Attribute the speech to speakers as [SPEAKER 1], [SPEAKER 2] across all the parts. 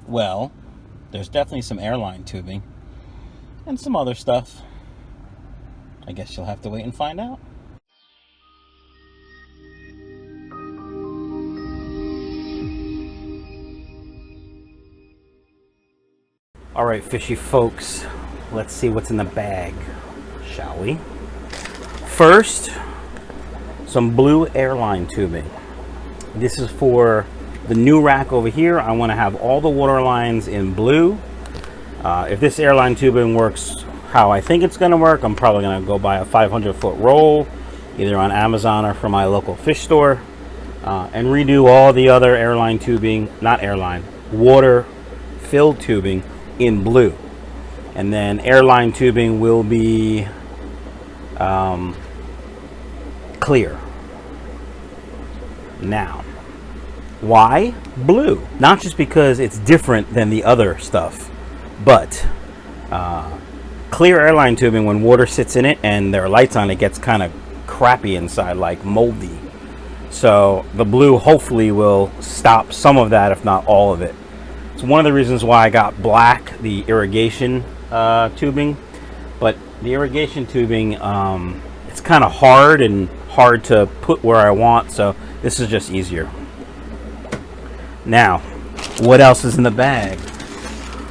[SPEAKER 1] Well, there's definitely some airline tubing and some other stuff. I guess you'll have to wait and find out. All right, fishy folks, let's see what's in the bag, shall we? First, some blue airline tubing. This is for the new rack over here. I want to have all the water lines in blue. If this airline tubing works how I think it's going to work, I'm probably going to go buy a 500-foot roll, either on Amazon or from my local fish store, and redo all the other airline tubing, not airline, water filled tubing in blue. And then airline tubing will be clear. Now, why blue? Not just because it's different than the other stuff, but clear airline tubing, when water sits in it and there are lights on, it gets kind of crappy inside, like moldy. So the blue hopefully will stop some of that, if not all of it. It's one of the reasons why I got black, the irrigation tubing. But the irrigation tubing, it's kind of hard to put where I want, so this is just easier. Now, what else is in the bag?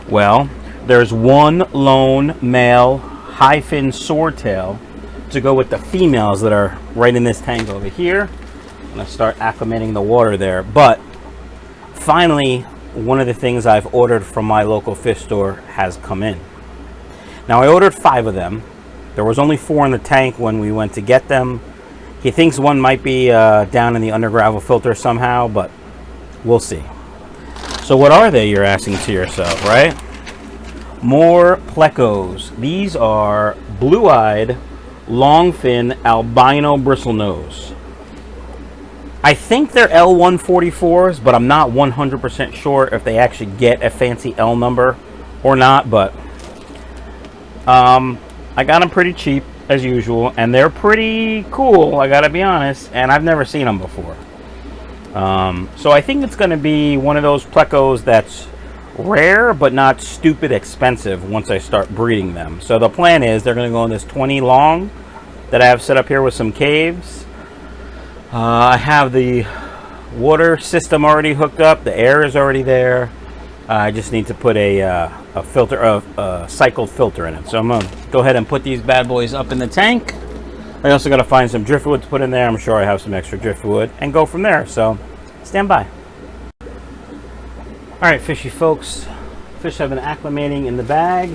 [SPEAKER 1] Well, there's one lone male high-fin swordtail to go with the females that are right in this tank over here. I'm going to start acclimating the water there. But finally, one of the things I've ordered from my local fish store has come in. Now, I ordered 5 of them. There was only 4 in the tank when we went to get them. He thinks one might be down in the under gravel filter somehow, but we'll see. So what are they, you're asking to yourself, right? More Plecos. These are blue-eyed, longfin, albino bristlenose. I think they're L144s, but I'm not 100% sure if they actually get a fancy L number or not. But I got them pretty cheap, as usual, and they're pretty cool, I gotta be honest, and I've never seen them before. So I think it's going to be one of those Plecos that's rare but not stupid expensive once I start breeding them. So the plan is they're going to go in this 20 long that I have set up here with some caves. I have the water system already hooked up. The air is already there. I just need to put a filter, a cycled filter in it. So I'm going to go ahead and put these bad boys up in the tank. I also got to find some driftwood to put in there. I'm sure I have some extra driftwood, and go from there. So stand by. All right, fishy folks. Fish have been acclimating in the bag.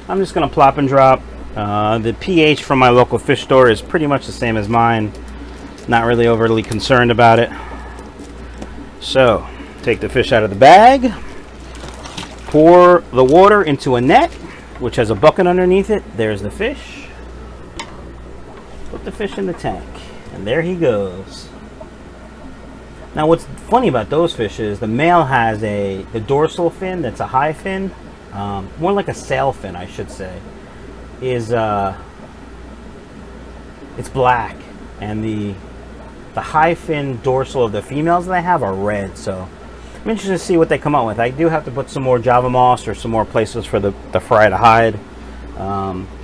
[SPEAKER 1] I'm just going to plop and drop. The pH from my local fish store is pretty much the same as mine. Not really overly concerned about it. So take the fish out of the bag. Pour the water into a net, which has a bucket underneath it. There's the fish. Put the fish in the tank, and there he goes. Now, what's funny about those fish is the male has the dorsal fin that's a high fin, more like a sail fin, I should say. It's black, and the high fin dorsal of the females that I have are red. So I'm interested to see what they come out with. I do have to put some more Java moss or some more places for the fry to hide.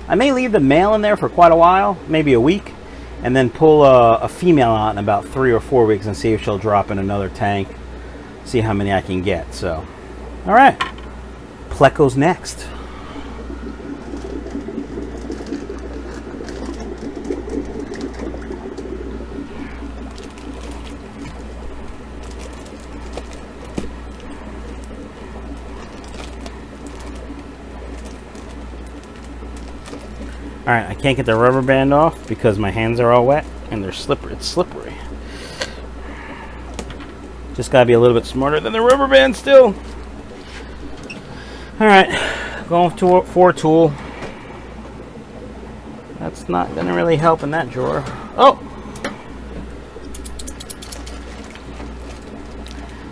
[SPEAKER 1] I may leave the male in there for quite a while, maybe a week, and then pull a female out in about 3 or 4 weeks and see if she'll drop in another tank, see how many I can get. So, all right, Plecos next. All right, I can't get the rubber band off because my hands are all wet and they're slippery. It's slippery. Just gotta be a little bit smarter than the rubber band still. All right, going for a tool. That's not gonna really help in that drawer. Oh!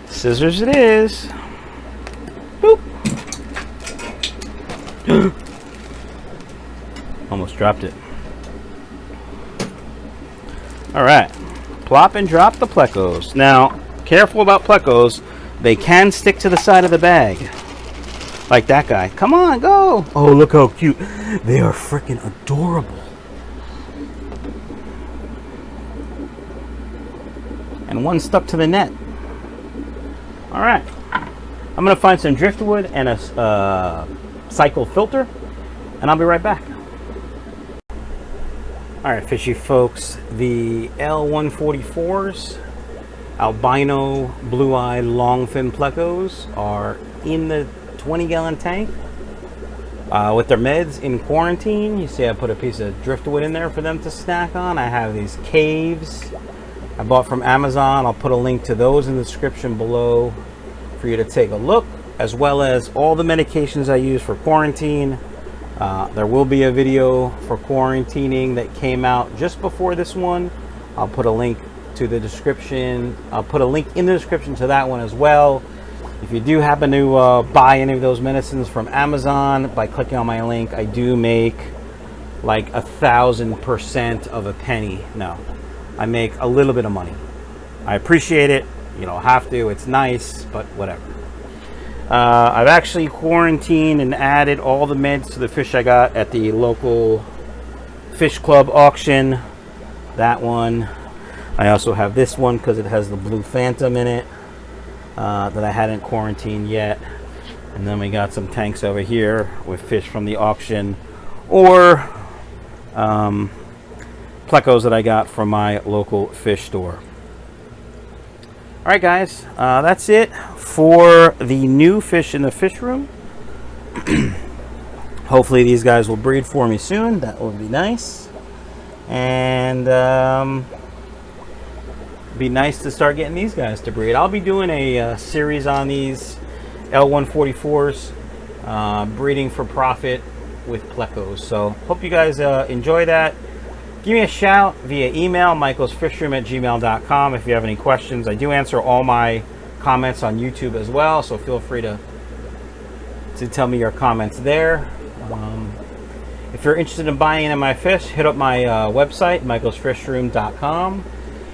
[SPEAKER 1] Scissors it is. Boop. Almost dropped it. All right, plop and drop the Plecos. Now, careful about Plecos. They can stick to the side of the bag. Like that guy. Come on, go. Oh, look how cute. They are freaking adorable. And one stuck to the net. All right. I'm going to find some driftwood and a cycle filter, and I'll be right back. All right, fishy folks. The L144s, albino blue-eyed longfin plecos, are in the 20-gallon tank with their meds in quarantine. You see I put a piece of driftwood in there for them to snack on. I have these caves I bought from Amazon. I'll put a link to those in the description below for you to take a look, as well as all the medications I use for quarantine. There will be a video for quarantining that came out just before this one. I'll put a link to the description. I'll put a link in the description to that one as well. If you do happen to buy any of those medicines from Amazon by clicking on my link, I do make like 1,000% of a penny. No, I make a little bit of money. I appreciate it. You don't have to. It's nice, but whatever. I've actually quarantined and added all the meds to the fish I got at the local fish club auction. That one. I also have this one because it has the blue phantom in it. That I hadn't quarantined yet. And then we got some tanks over here with fish from the auction, or plecos that I got from my local fish store. All right, guys, that's it for the new fish in the fish room. Hopefully these guys will breed for me soon. That would be nice. And be nice to start getting these guys to breed. I'll be doing a series on these L144s, breeding for profit with Plecos. So hope you guys enjoy that. Give me a shout via email, michaelsfishroom@gmail.com, if you have any questions. I do answer all my comments on YouTube as well, so feel free to tell me your comments there. If you're interested in buying any of my fish, hit up my website, michaelsfishroom.com.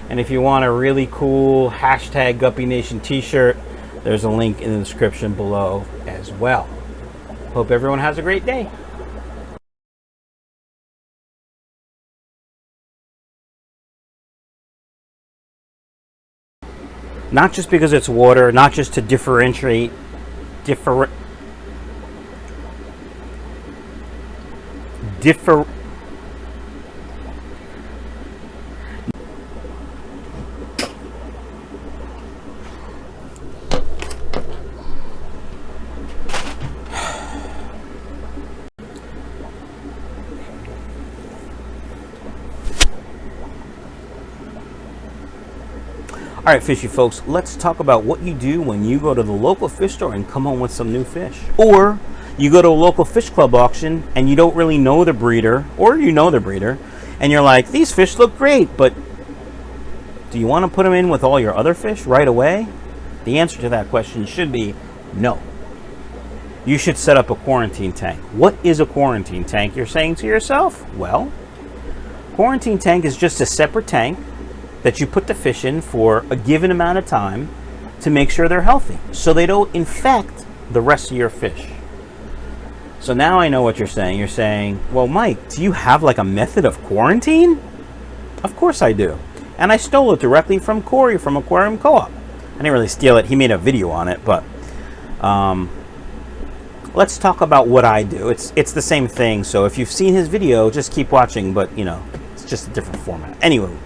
[SPEAKER 1] And if you want a really cool hashtag Guppy Nation t-shirt, there's a link in the description below as well. Hope everyone has a great day. Not just because it's water, not just to differentiate, All right, fishy folks, let's talk about what you do when you go to the local fish store and come home with some new fish. Or you go to a local fish club auction and you don't really know the breeder, or you know the breeder, and you're like, these fish look great, but do you want to put them in with all your other fish right away? The answer to that question should be no. You should set up a quarantine tank. What is a quarantine tank, you're saying to yourself? Well, quarantine tank is just a separate tank that you put the fish in for a given amount of time to make sure they're healthy, so they don't infect the rest of your fish. So now I know what you're saying. You're saying, well, Mike, do you have like a method of quarantine? Of course I do. And I stole it directly from Corey from Aquarium Co-op. I didn't really steal it. He made a video on it, but let's talk about what I do. It's the same thing. So if you've seen his video, just keep watching, but you know, it's just a different format. Anyway,